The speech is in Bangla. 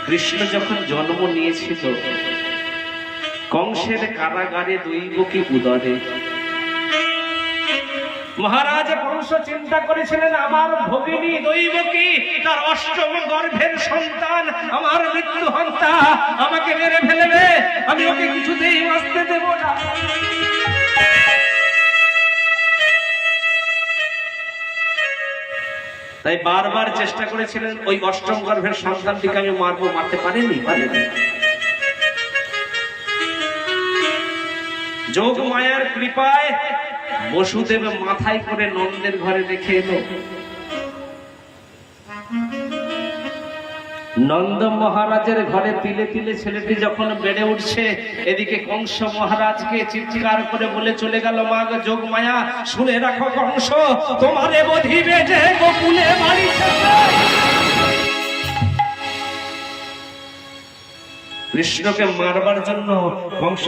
কৃষ্ণ যখন জন্ম নিয়েছিল কংসের কারাগারে দৈবকী উদরে, মহারাজ কংস চিন্তা করেছিলেন আমার ভগিনী দৈবকী তার অষ্টম গর্ভের সন্তান আমার মৃত্যু হন্তা, আমাকে মেরে ফেলবে, আমি ওকে কিছুতেই বাঁচতে দেব না। তাই বারবার চেষ্টা করেছিলেন ওই অষ্টম গর্ভের সন্তানটিকে আমি মারবো, মারতে পারেনি। যোগ মায়ার কৃপায় বসুদেব মাথায় করে নন্দের ঘরে রেখে এলো। নন্দ মহারাজের ঘরে তিলে তিলে ছেলেটি যখন বেড়ে উঠছে, এদিকে কংস মহারাজকে চিৎকার করে বলে চলে গেল, মা গো যোগ মায়া, শুনে রাখো কংস, তোমারে বধিবে যে গোকুলে বাড়ি কৃষ্ণকে মারবার জন্য কংস